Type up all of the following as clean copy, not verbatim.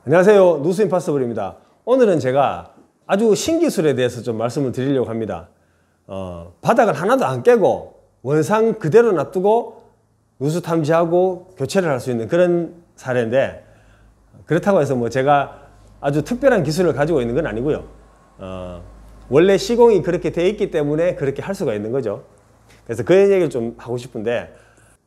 안녕하세요. 누수 임파서블입니다. 오늘은 제가 아주 신기술에 대해서 좀 말씀을 드리려고 합니다. 바닥을 하나도 안 깨고 원상 그대로 놔두고 누수 탐지하고 교체를 할 수 있는 그런 사례인데, 그렇다고 해서 뭐 제가 아주 특별한 기술을 가지고 있는 건 아니고요. 원래 시공이 그렇게 돼 있기 때문에 그렇게 할 수가 있는 거죠. 그래서 그 얘기를 좀 하고 싶은데,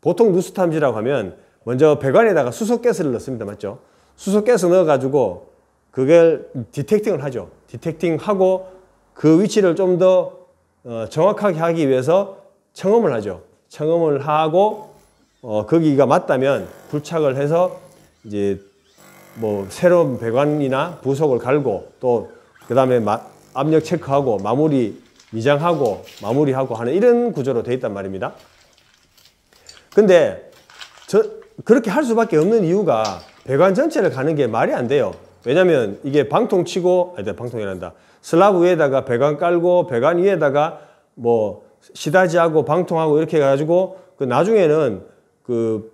보통 누수 탐지라고 하면 먼저 배관에다가 수소가스를 넣습니다. 맞죠? 수소가스 넣어가지고 그걸 디텍팅을 하죠. 디텍팅하고 그 위치를 좀 더 정확하게 하기 위해서 청음을 하죠. 청음을 하고 거기가 맞다면 불착을 해서 이제 뭐 새로운 배관이나 부속을 갈고, 또 그 다음에 압력 체크하고 마무리 미장하고 마무리하고 하는 이런 구조로 되어 있단 말입니다. 근데 그렇게 할 수밖에 없는 이유가 배관 전체를 가는 게 말이 안 돼요. 왜냐면 이게 방통 치고, 방통이란다. 슬라브 위에다가 배관 깔고 배관 위에다가 뭐 시다지하고 방통하고 이렇게 해가지고 그 나중에는 그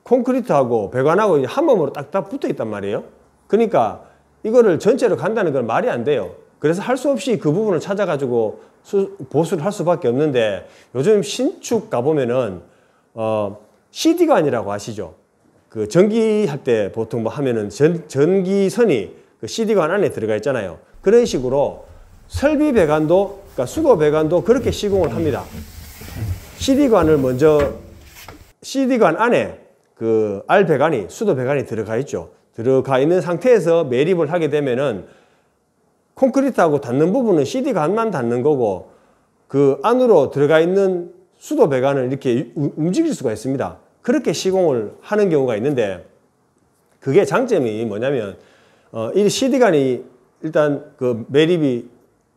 콘크리트하고 배관하고 한 몸으로 딱딱 붙어 있단 말이에요. 그러니까 이거를 전체로 간다는 건 말이 안 돼요. 그래서 할 수 없이 그 부분을 찾아가지고 보수를 할 수밖에 없는데, 요즘 신축 가보면은 CD관이라고 아시죠? 그 전기할 때 보통 뭐 하면은 전기선이 그 CD관 안에 들어가 있잖아요. 그런 식으로 설비 배관도, 그러니까 수도 배관도 그렇게 시공을 합니다. CD관을 먼저, CD관 안에 그 R 배관이, 수도 배관이 들어가 있죠. 들어가 있는 상태에서 매립을 하게 되면은 콘크리트하고 닿는 부분은 CD관만 닿는 거고, 그 안으로 들어가 있는 수도 배관을 이렇게 움직일 수가 있습니다. 그렇게 시공을 하는 경우가 있는데, 그게 장점이 뭐냐면 이 CD관이 일단 그 매립이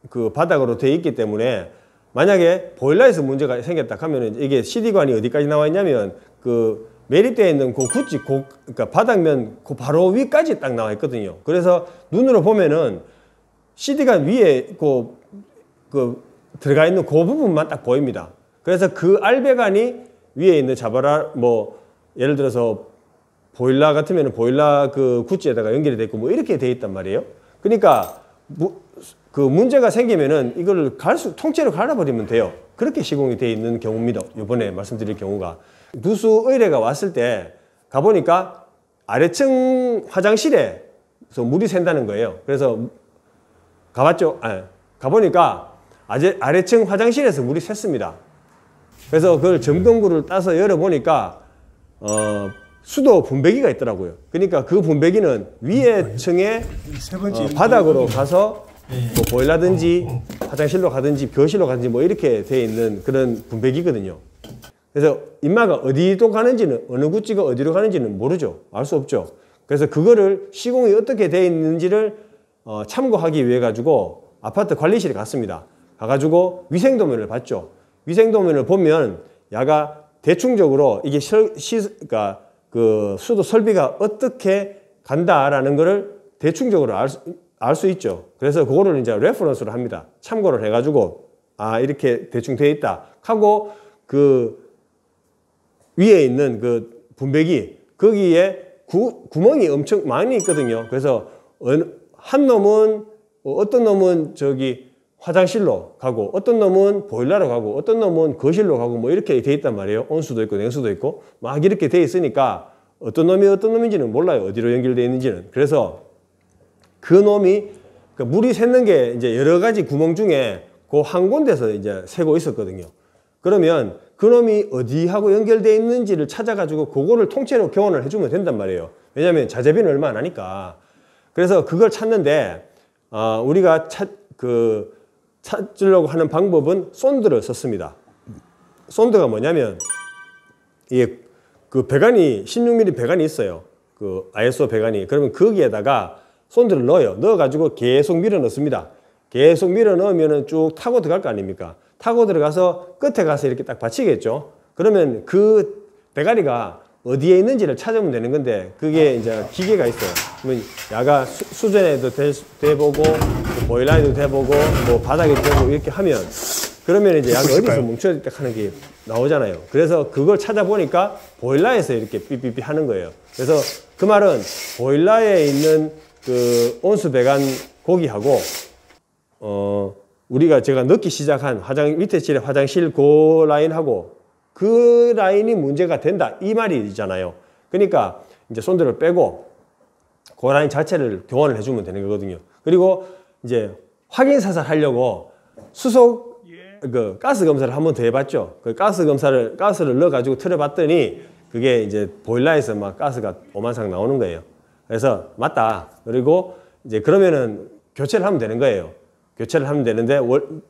그 바닥으로 되어 있기 때문에, 만약에 보일러에서 문제가 생겼다 하면은 이게 CD관이 어디까지 나와 있냐면 그 매립되어 있는 그 구찌, 그러니까 바닥면 그 바로 위까지 딱 나와 있거든요. 그래서 눈으로 보면은 CD관 위에 그 들어가 있는 그 부분만 딱 보입니다. 그래서 그 R배관이 위에 있는 자바라, 뭐 예를 들어서 보일러 같으면 보일러 그 구찌에다가 연결이 돼 있고 뭐 이렇게 돼 있단 말이에요. 그러니까 그 문제가 생기면은 이걸 통째로 갈아버리면 돼요. 그렇게 시공이 돼 있는 경우입니다. 이번에 말씀드릴 경우가, 누수 의뢰가 왔을 때 가보니까 아래층 화장실에서 물이 샌다는 거예요. 그래서 가봤죠. 가보니까 아래층 화장실에서 물이 샜습니다. 그래서 그걸 점검구를 따서 열어보니까 수도 분배기가 있더라고요. 그러니까 그 분배기는 위에 층에 바닥으로 가서 뭐 보일러든지 화장실로 가든지 교실로 가든지 뭐 이렇게 되어 있는 그런 분배기거든요. 그래서 인마가 어디로 가는지는, 어느 구찌가 어디로 가는지는 모르죠. 알 수 없죠. 그래서 그거를 시공이 어떻게 되어 있는지를 참고하기 위해 가지고 아파트 관리실에 갔습니다. 가가지고 위생도면을 봤죠. 위생도면을 보면 야가 대충적으로 이게 그러니까 그 수도 설비가 어떻게 간다라는 거를 대충적으로 알 수 있죠. 그래서 그거를 이제 레퍼런스로 합니다. 참고를 해가지고 이렇게 대충 되어 있다 하고, 그 위에 있는 그 분배기 거기에 구멍이 엄청 많이 있거든요. 그래서 한 놈은 어떤 놈은 저기 화장실로 가고, 어떤 놈은 보일러로 가고, 어떤 놈은 거실로 가고 뭐 이렇게 돼 있단 말이에요. 온수도 있고 냉수도 있고 막 이렇게 돼 있으니까 어떤 놈이 어떤 놈인지는 몰라요. 어디로 연결되어 있는지는. 그래서 그 놈이, 그 물이 샜는 게 이제 여러 가지 구멍 중에 그 한 군데서 이제 새고 있었거든요. 그러면 그 놈이 어디하고 연결되어 있는지를 찾아가지고 그거를 통째로 교환을 해주면 된단 말이에요. 왜냐하면 자재비는 얼마 안 하니까. 그래서 그걸 찾는데 우리가 찾으려고 하는 방법은 손드를 썼습니다. 손드가 뭐냐면, 이게 그 배관이 16mm 배관이 있어요. 그 ISO 배관이. 그러면 거기에다가 손드를 넣어요. 넣어가지고 계속 밀어 넣습니다. 계속 밀어 넣으면은 쭉 타고 들어갈 거 아닙니까? 타고 들어가서 끝에 가서 이렇게 딱 받치겠죠. 그러면 그 대가리가 어디에 있는지를 찾으면 되는 건데, 그게 이제 기계가 있어요. 그러면 야가 수전에도 대보고, 보일러에도 대보고, 뭐 바닥에도 대보고 이렇게 하면 그러면 이제 약이 어디서 뭉쳐있다 하는 게 나오잖아요. 그래서 그걸 찾아보니까 보일러에서 이렇게 삐삐삐 하는 거예요. 그래서 그 말은 보일러에 있는 그 온수 배관 고기하고 우리가 제가 넣기 시작한 밑에 칠에 화장실 그 라인하고 그 라인이 문제가 된다 이 말이잖아요. 그러니까 이제 손들을 빼고 그 라인 자체를 교환을 해주면 되는 거거든요. 그리고 이제 확인 사살 하려고 수속 그 가스 검사를 한 번 더 해봤죠. 그 가스를 넣어가지고 틀어봤더니 그게 이제 보일러에서 막 가스가 오만상 나오는 거예요. 그래서 맞다. 그리고 이제 그러면은 교체를 하면 되는 거예요. 교체를 하면 되는데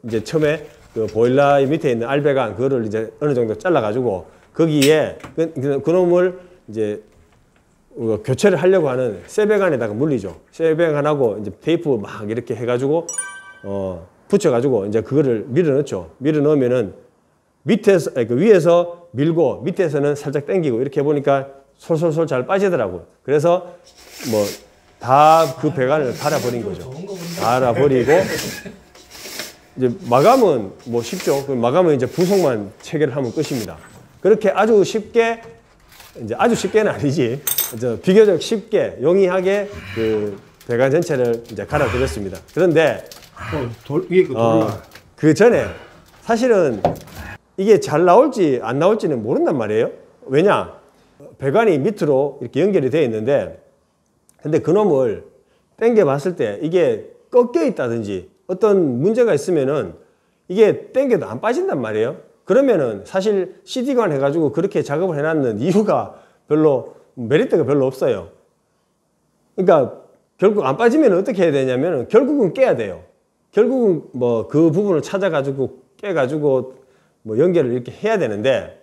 이제 처음에 그 보일러 밑에 있는 알배관 그거를 이제 어느 정도 잘라가지고 거기에 그놈을 이제 교체를 하려고 하는 쇠배관에다가 물리죠. 쇠배관하고 이제 테이프 막 이렇게 해가지고 붙여가지고 이제 그거를 밀어 넣죠. 밀어 넣으면은 밑에서 그 위에서 밀고 밑에서는 살짝 당기고 이렇게 해보니까 솔솔솔 잘 빠지더라고요. 그래서 뭐 다 그 배관을 갈아버린 거죠. 갈아버리고 이제 마감은 뭐 쉽죠. 그 마감은 이제 부속만 체결을 하면 끝입니다. 그렇게 아주 쉽게 이제 아주 쉽게는 아니지. 비교적 쉽게 용이하게 그 배관 전체를 이제 갈아드렸습니다. 그런데 그 전에 사실은 이게 잘 나올지 안 나올지는 모른단 말이에요. 왜냐? 배관이 밑으로 이렇게 연결이 되어 있는데 근데 그놈을 당겨 봤을 때 이게 꺾여 있다든지 어떤 문제가 있으면은 이게 당겨도 안 빠진단 말이에요. 그러면은 사실 CD관 해가지고 그렇게 작업을 해놨는 이유가 별로 메리트가 별로 없어요. 그러니까 결국 안 빠지면 어떻게 해야 되냐면 결국은 깨야 돼요. 결국은 뭐 그 부분을 찾아가지고 깨가지고 뭐 연결을 이렇게 해야 되는데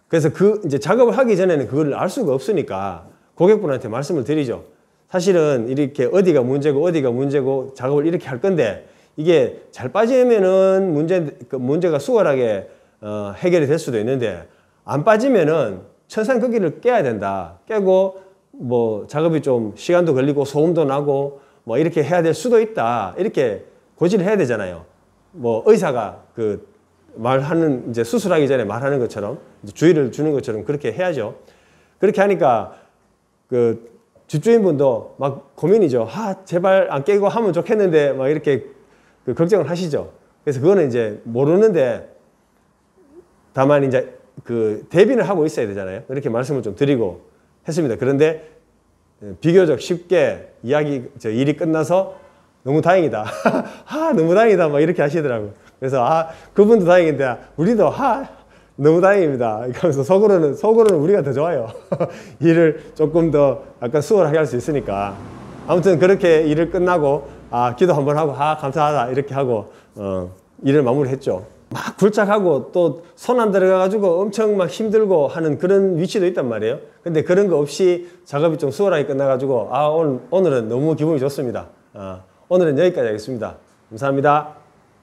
그래서 그 이제 작업을 하기 전에는 그걸 알 수가 없으니까 고객분한테 말씀을 드리죠. 사실은 이렇게 어디가 문제고 작업을 이렇게 할 건데 이게 잘 빠지면은 문제가 수월하게 해결이 될 수도 있는데 안 빠지면은 천상거기를 깨야 된다. 깨고 뭐 작업이 좀 시간도 걸리고 소음도 나고 뭐 이렇게 해야 될 수도 있다. 이렇게 고지를 해야 되잖아요. 뭐 의사가 그 말하는 이제 수술하기 전에 말하는 것처럼 주의를 주는 것처럼 그렇게 해야죠. 그렇게 하니까 그 집주인분도 막 고민이죠. 제발 안 깨고 하면 좋겠는데 막 이렇게 그 걱정을 하시죠. 그래서 그거는 이제 모르는데 다만 이제 그 대비를 하고 있어야 되잖아요. 이렇게 말씀을 좀 드리고 했습니다. 그런데 비교적 쉽게 일이 끝나서 너무 다행이다. 너무 다행이다. 막 이렇게 하시더라고요. 그래서 그분도 다행인데 우리도 너무 다행입니다. 그래서 속으로는 우리가 더 좋아요. 일을 조금 더 약간 수월하게 할 수 있으니까. 아무튼 그렇게 일을 끝나고 기도 한번 하고 감사하다 이렇게 하고 일을 마무리했죠. 막 굴착하고 또 손 안 들어가가지고 엄청 막 힘들고 하는 그런 위치도 있단 말이에요. 근데 그런 거 없이 작업이 좀 수월하게 끝나가지고 오늘은 너무 기분이 좋습니다. 오늘은 여기까지 하겠습니다. 감사합니다.